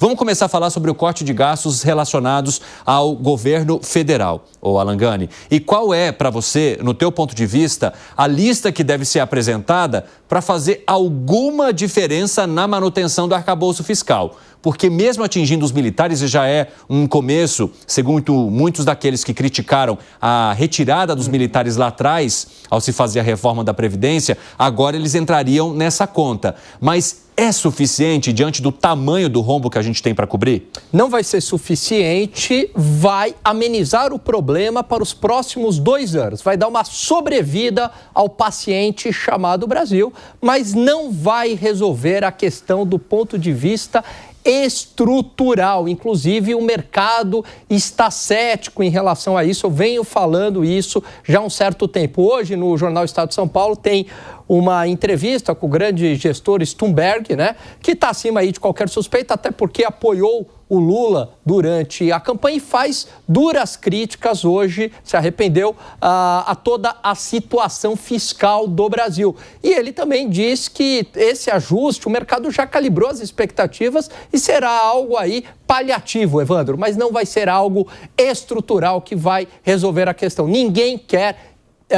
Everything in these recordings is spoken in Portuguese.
Vamos começar a falar sobre o corte de gastos relacionados ao governo federal, ô Alangani. E qual é, para você, no teu ponto de vista, a lista que deve ser apresentada para fazer alguma diferença na manutenção do arcabouço fiscal? Porque mesmo atingindo os militares, e já é um começo, segundo muitos daqueles que criticaram a retirada dos militares lá atrás, ao se fazer a reforma da Previdência, agora eles entrariam nessa conta. Mas é suficiente diante do tamanho do rombo que a gente tem para cobrir? Não vai ser suficiente, vai amenizar o problema para os próximos 2 anos. Vai dar uma sobrevida ao paciente chamado Brasil, mas não vai resolver a questão do ponto de vista estrutural. Inclusive, o mercado está cético em relação a isso. Eu venho falando isso já há um certo tempo. Hoje, no Jornal Estado de São Paulo, tem uma entrevista com o grande gestor Stumpberg, né, que está acima aí de qualquer suspeita, até porque apoiou o Lula durante a campanha e faz duras críticas hoje, se arrependeu, a toda a situação fiscal do Brasil. E ele também diz que esse ajuste, o mercado já calibrou as expectativas e será algo aí paliativo, Evandro, mas não vai ser algo estrutural que vai resolver a questão. Ninguém quer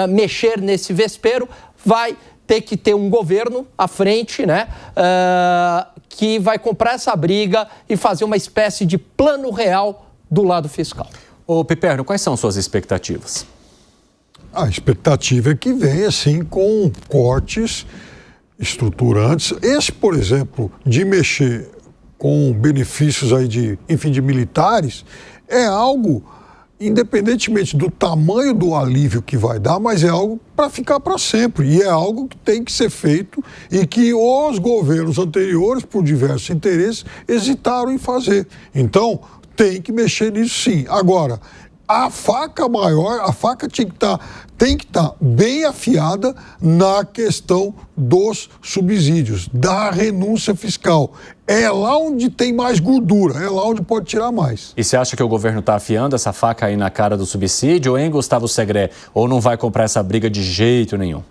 mexer nesse vespeiro, vai ter que ter um governo à frente, né, que vai comprar essa briga e fazer uma espécie de plano real do lado fiscal. Ô, Piperno, quais são suas expectativas? A expectativa é que venha, assim, com cortes estruturantes. Esse, por exemplo, de mexer com benefícios aí de militares, é algo, independentemente do tamanho do alívio que vai dar, mas é algo para ficar para sempre. E é algo que tem que ser feito e que os governos anteriores, por diversos interesses, hesitaram em fazer. Então, tem que mexer nisso sim. Agora, a faca maior, a faca tem que estar bem afiada na questão dos subsídios, da renúncia fiscal. É lá onde tem mais gordura, é lá onde pode tirar mais. E você acha que o governo está afiando essa faca aí na cara do subsídio, hein, Gustavo Segré? Ou não vai comprar essa briga de jeito nenhum?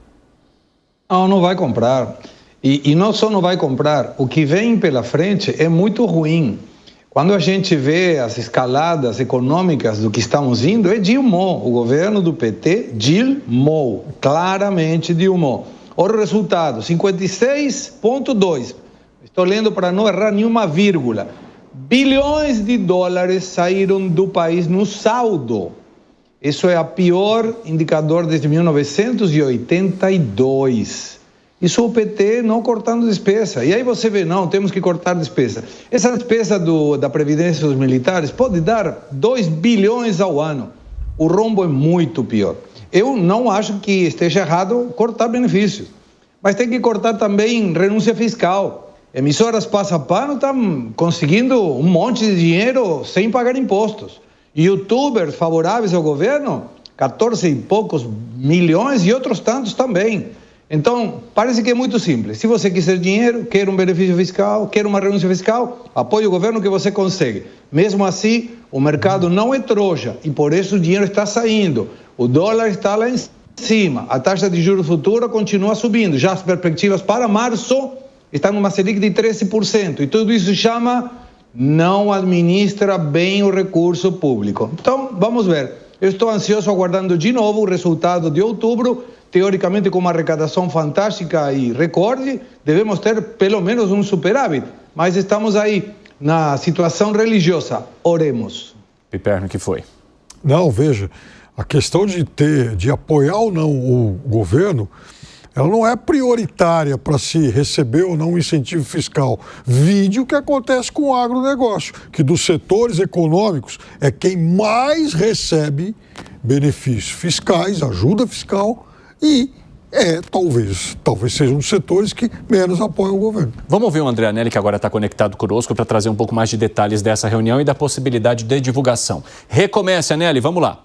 Não vai comprar. E não só não vai comprar, o que vem pela frente é muito ruim. Quando a gente vê as escaladas econômicas do que estamos indo, é Dilma, o governo do PT, Dilma, claramente Dilma. Olha o resultado, 56,2. Estou lendo para não errar nenhuma vírgula. Bilhões de dólares saíram do país no saldo. Isso é o pior indicador desde 1982. Isso o PT não cortando despesa. E aí você vê, não, temos que cortar despesa. Essa despesa da Previdência dos militares pode dar 2 bilhões ao ano. O rombo é muito pior. Eu não acho que esteja errado cortar benefícios, mas tem que cortar também renúncia fiscal. Emissoras passa pano estão conseguindo um monte de dinheiro sem pagar impostos. YouTubers favoráveis ao governo, 14 e poucos milhões e outros tantos também. Então, parece que é muito simples. Se você quiser dinheiro, quer um benefício fiscal, quer uma renúncia fiscal, apoie o governo que você consegue. Mesmo assim, o mercado não é trouxa e por isso o dinheiro está saindo. O dólar está lá em cima, a taxa de juros futura continua subindo. Já as perspectivas para março estão numa Selic de 13%. E tudo isso chama não administra bem o recurso público. Então, vamos ver. Eu estou ansioso aguardando de novo o resultado de outubro. Teoricamente, com uma arrecadação fantástica e recorde, devemos ter pelo menos um superávit. Mas estamos aí na situação religiosa. Oremos. Piperno, que foi? Não, veja, a questão de apoiar ou não o governo, ela não é prioritária para se receber ou não um incentivo fiscal. Vide o que acontece com o agronegócio, que dos setores econômicos é quem mais recebe benefícios fiscais, ajuda fiscal, e talvez seja um dos setores que menos apoiam o governo. Vamos ouvir o André Anelli, que agora está conectado conosco, para trazer um pouco mais de detalhes dessa reunião e da possibilidade de divulgação. Recomece, Anelli, vamos lá.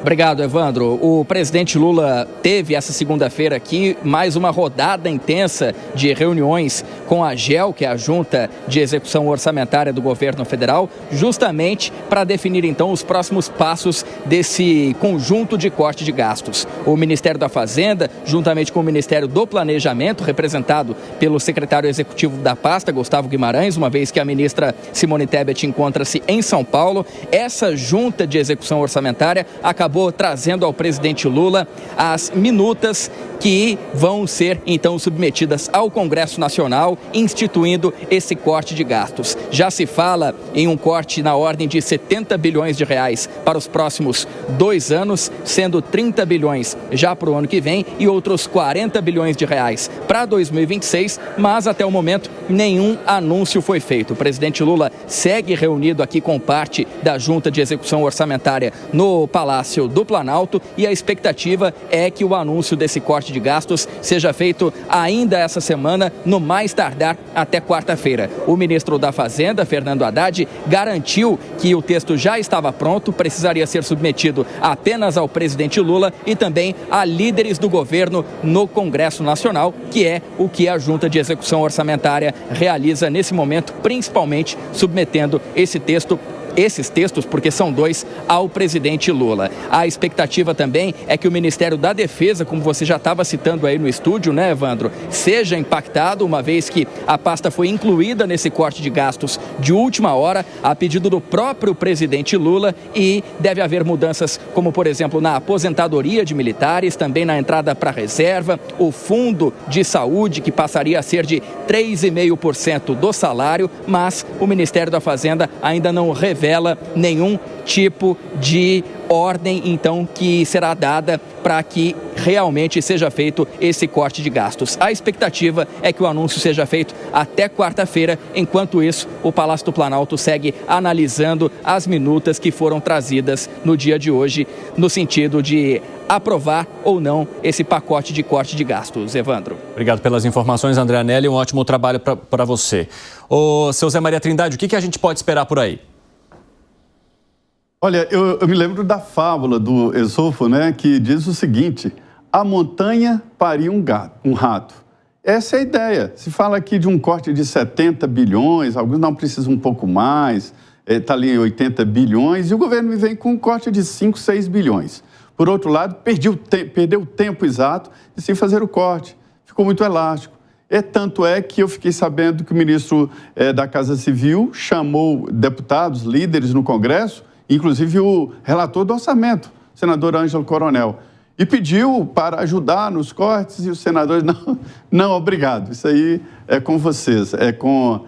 Obrigado, Evandro. O presidente Lula teve essa segunda-feira aqui mais uma rodada intensa de reuniões com a AGEL, que é a Junta de Execução Orçamentária do Governo Federal, justamente para definir então os próximos passos desse conjunto de corte de gastos. O Ministério da Fazenda, juntamente com o Ministério do Planejamento, representado pelo secretário executivo da pasta, Gustavo Guimarães, uma vez que a ministra Simone Tebet encontra-se em São Paulo, essa Junta de Execução Orçamentária acabou trazendo ao presidente Lula as minutas que vão ser, então, submetidas ao Congresso Nacional, instituindo esse corte de gastos. Já se fala em um corte na ordem de 70 bilhões de reais para os próximos 2 anos, sendo 30 bilhões já para o ano que vem e outros 40 bilhões de reais para 2026, mas até o momento nenhum anúncio foi feito. O presidente Lula segue reunido aqui com parte da Junta de Execução Orçamentária no Palácio do Planalto e a expectativa é que o anúncio desse corte de gastos seja feito ainda essa semana, no mais tardar até quarta-feira. O ministro da Fazenda, Fernando Haddad, garantiu que o texto já estava pronto, precisaria ser submetido apenas ao presidente Lula e também a líderes do governo no Congresso Nacional, que é o que a Junta de Execução Orçamentária realiza nesse momento, principalmente submetendo esses textos, porque são 2, ao presidente Lula. A expectativa também é que o Ministério da Defesa, como você já estava citando aí no estúdio, né, Evandro, seja impactado, uma vez que a pasta foi incluída nesse corte de gastos de última hora, a pedido do próprio presidente Lula, e deve haver mudanças como, por exemplo, na aposentadoria de militares, também na entrada para a reserva, o fundo de saúde, que passaria a ser de 3,5% do salário, mas o Ministério da Fazenda ainda não revela nenhum tipo de ordem, então, que será dada para que realmente seja feito esse corte de gastos. A expectativa é que o anúncio seja feito até quarta-feira. Enquanto isso, o Palácio do Planalto segue analisando as minutas que foram trazidas no dia de hoje, no sentido de aprovar ou não esse pacote de corte de gastos. Evandro. Obrigado pelas informações, André Anelli. Um ótimo trabalho para você. Ô, seu Zé Maria Trindade, o que a gente pode esperar por aí? Olha, eu me lembro da fábula do Esopo, né, que diz o seguinte: a montanha paria um rato. Essa é a ideia. Se fala aqui de um corte de 70 bilhões, alguns não precisam um pouco mais, está ali em 80 bilhões, e o governo me vem com um corte de 5, 6 bilhões. Por outro lado, perdeu o tempo exato de se fazer o corte. Ficou muito elástico. Tanto é que eu fiquei sabendo que o ministro da Casa Civil chamou deputados, líderes no Congresso, inclusive o relator do orçamento, o senador Ângelo Coronel, e pediu para ajudar nos cortes, e os senadores, não, obrigado, isso aí é com vocês, é com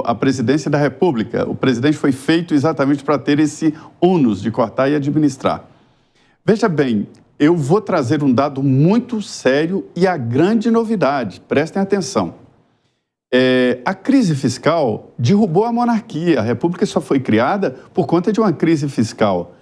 a presidência da República. O presidente foi feito exatamente para ter esse ônus de cortar e administrar. Veja bem, eu vou trazer um dado muito sério e a grande novidade, prestem atenção. A crise fiscal derrubou a monarquia. A República só foi criada por conta de uma crise fiscal.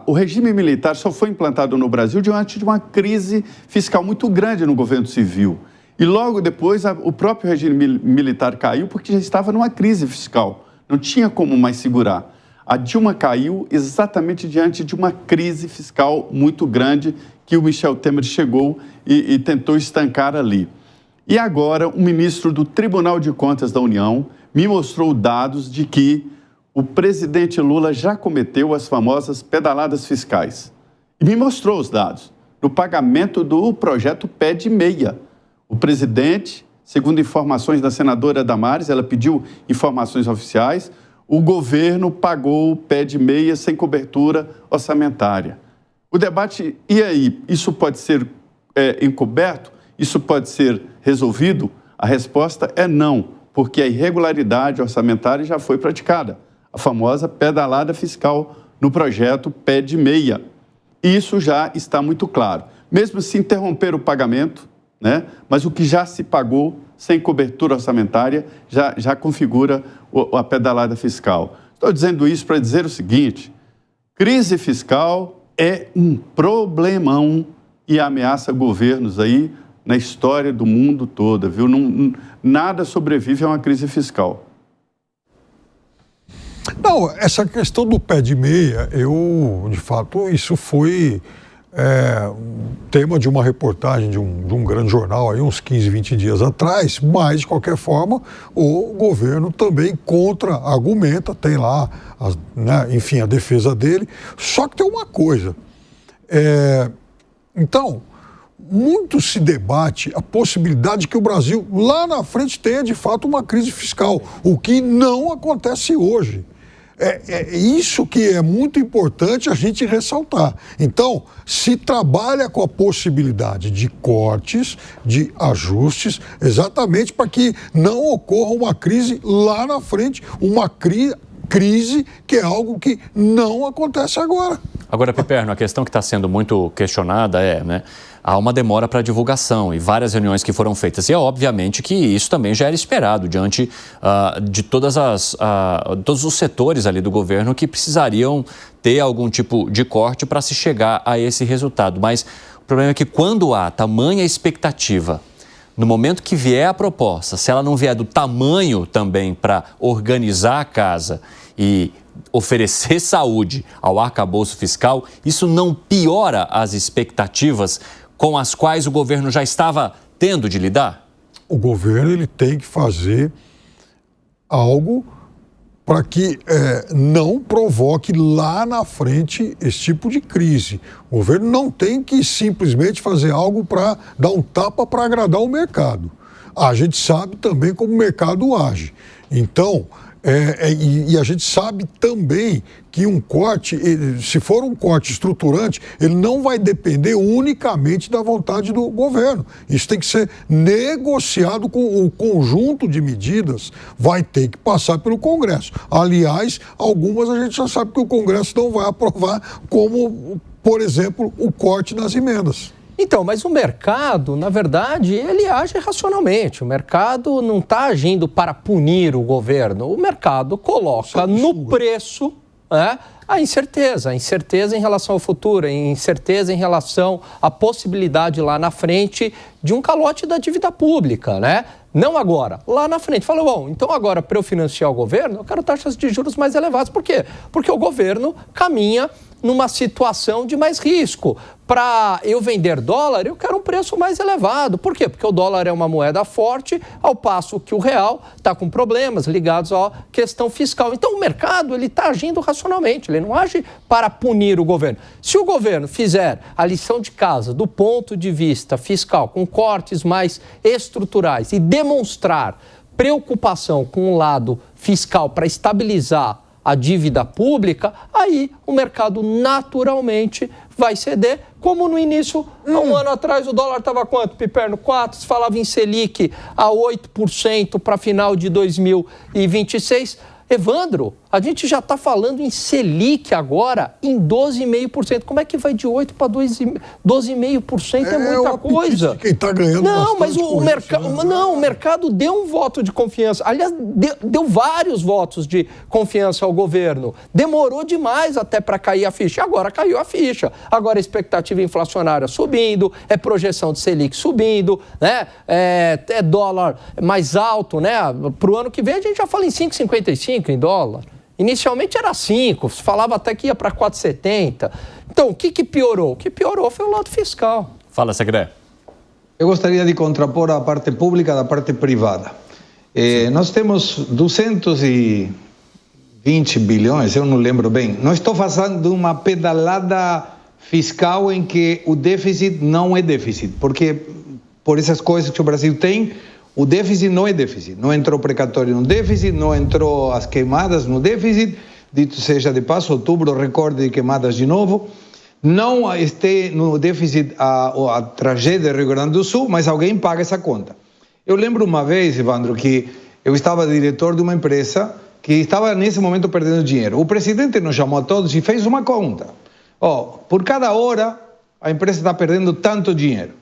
O regime militar só foi implantado no Brasil diante de uma crise fiscal muito grande no governo civil. E logo depois o próprio regime militar caiu porque já estava numa crise fiscal. Não tinha como mais segurar. A Dilma caiu exatamente diante de uma crise fiscal muito grande que o Michel Temer chegou e tentou estancar ali. E agora, o ministro do Tribunal de Contas da União me mostrou dados de que o presidente Lula já cometeu as famosas pedaladas fiscais. E me mostrou os dados no pagamento do projeto Pé de Meia. O presidente, segundo informações da senadora Damares, ela pediu informações oficiais, o governo pagou o Pé de Meia sem cobertura orçamentária. O debate, e aí, isso pode ser encoberto? Isso pode ser resolvido? A resposta é não, porque a irregularidade orçamentária já foi praticada. A famosa pedalada fiscal no projeto Pé de Meia. Isso já está muito claro. Mesmo se interromper o pagamento, né, mas o que já se pagou sem cobertura orçamentária já configura a pedalada fiscal. Estou dizendo isso para dizer o seguinte: crise fiscal é um problemão e ameaça governos aí na história do mundo todo, viu? Nada sobrevive a uma crise fiscal. Não, essa questão do pé de meia, de fato, isso foi tema de uma reportagem de um grande jornal aí uns 15, 20 dias atrás, mas, de qualquer forma, o governo também contra-argumenta, tem lá, enfim, a defesa dele. Só que tem uma coisa, então, muito se debate a possibilidade de que o Brasil, lá na frente, tenha, de fato, uma crise fiscal, o que não acontece hoje. É isso que é muito importante a gente ressaltar. Então, se trabalha com a possibilidade de cortes, de ajustes, exatamente para que não ocorra uma crise lá na frente, uma crise que é algo que não acontece agora. Agora, Piperno, a questão que está sendo muito questionada há uma demora para a divulgação e várias reuniões que foram feitas. E é obviamente que isso também já era esperado diante de todos os setores ali do governo que precisariam ter algum tipo de corte para se chegar a esse resultado. Mas o problema é que quando há tamanha expectativa, no momento que vier a proposta, se ela não vier do tamanho também para organizar a casa e oferecer saúde ao arcabouço fiscal, isso não piora as expectativas com as quais o governo já estava tendo de lidar? O governo ele tem que fazer algo para que não provoque lá na frente esse tipo de crise. O governo não tem que simplesmente fazer algo para dar um tapa para agradar o mercado. A gente sabe também como o mercado age. Então, e a gente sabe também que um corte, se for um corte estruturante, ele não vai depender unicamente da vontade do governo. Isso tem que ser negociado com o conjunto de medidas, vai ter que passar pelo Congresso. Aliás, algumas a gente já sabe que o Congresso não vai aprovar, como, por exemplo, o corte nas emendas. Então, mas o mercado, na verdade, ele age racionalmente. O mercado não está agindo para punir o governo. O mercado coloca no preço a incerteza em relação ao futuro, a incerteza em relação à possibilidade lá na frente de um calote da dívida pública, Não agora, lá na frente. Fala, bom, então agora para eu financiar o governo, eu quero taxas de juros mais elevadas. Por quê? Porque o governo caminha numa situação de mais risco. Para eu vender dólar, eu quero um preço mais elevado. Por quê? Porque o dólar é uma moeda forte, ao passo que o real está com problemas ligados à questão fiscal. Então, o mercado está agindo racionalmente, ele não age para punir o governo. Se o governo fizer a lição de casa do ponto de vista fiscal, com cortes mais estruturais e demonstrar preocupação com o lado fiscal para estabilizar a dívida pública, aí o mercado naturalmente vai ceder, como no início, há um ano atrás, o dólar estava quanto, Piperno? 4, se falava em Selic a 8% para final de 2026. Evandro, a gente já está falando em Selic agora em 12,5%. Como é que vai de 8% para 12,5%? É muita coisa. Quem está ganhando não, mas o mercado deu um voto de confiança. Aliás, deu vários votos de confiança ao governo. Demorou demais até para cair a ficha. Agora caiu a ficha. Agora a expectativa inflacionária subindo, projeção de Selic subindo, é dólar mais alto, Para o ano que vem a gente já fala em 5,55 em dólar. Inicialmente era 5, se falava até que ia para 4,70. Então, o que piorou? O que piorou foi o lado fiscal. Fala, Segré. Eu gostaria de contrapor a parte pública da parte privada. Nós temos 220 bilhões, eu não lembro bem. Não estou fazendo uma pedalada fiscal em que o déficit não é déficit, porque por essas coisas que o Brasil tem, o déficit não é déficit. Não entrou precatório no déficit, não entrou as queimadas no déficit. Dito seja de passo, outubro, recorde de queimadas de novo. Não está no déficit a tragédia do Rio Grande do Sul, mas alguém paga essa conta. Eu lembro uma vez, Evandro, que eu estava diretor de uma empresa que estava nesse momento perdendo dinheiro. O presidente nos chamou a todos e fez uma conta. Por cada hora, a empresa está perdendo tanto dinheiro.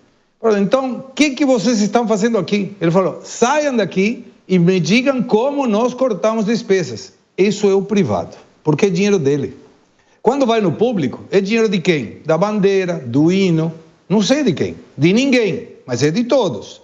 Então, o que vocês estão fazendo aqui? Ele falou, saiam daqui e me digam como nós cortamos despesas. Isso é o privado, porque é dinheiro dele. Quando vai no público, é dinheiro de quem? Da bandeira, do hino, não sei de quem, de ninguém, mas é de todos.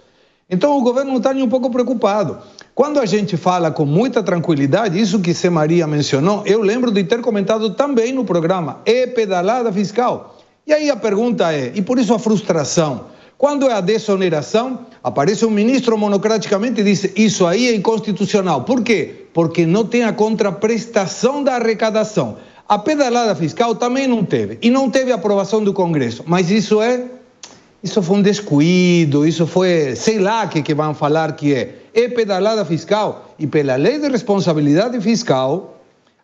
Então o governo não está nem um pouco preocupado. Quando a gente fala com muita tranquilidade, isso que Zé Maria mencionou, eu lembro de ter comentado também no programa, é pedalada fiscal. E aí a pergunta é, e por isso a frustração, quando é a desoneração, aparece um ministro monocraticamente e diz, isso aí é inconstitucional. Por quê? Porque não tem a contraprestação da arrecadação. A pedalada fiscal também não teve, e não teve aprovação do Congresso, mas isso foi um descuido, isso foi, sei lá o que vão falar que é pedalada fiscal, e pela lei de responsabilidade fiscal,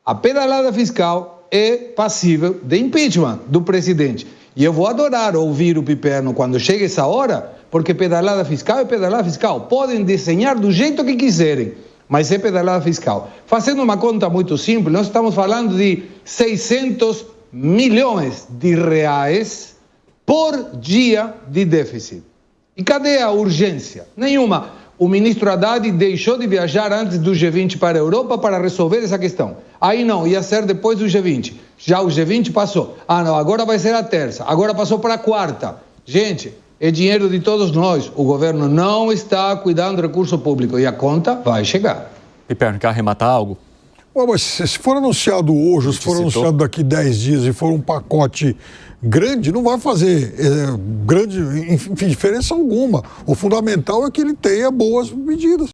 a pedalada fiscal é passível de impeachment do presidente. E eu vou adorar ouvir o Piperno quando chega essa hora, porque pedalada fiscal é pedalada fiscal. Podem desenhar do jeito que quiserem, mas é pedalada fiscal. Fazendo uma conta muito simples, nós estamos falando de 600 milhões de reais por dia de déficit. E cadê a urgência? Nenhuma. O ministro Haddad deixou de viajar antes do G20 para a Europa para resolver essa questão. Aí não, ia ser depois do G20. Já o G20 passou. Ah, não, agora vai ser a terça. Agora passou para a quarta. Gente, é dinheiro de todos nós. O governo não está cuidando do recurso público e a conta vai chegar. Piperno, quer arrematar algo? Bom, mas se for anunciado hoje, se for anunciado daqui 10 dias e for um pacote grande, não vai fazer grande diferença alguma. O fundamental é que ele tenha boas medidas.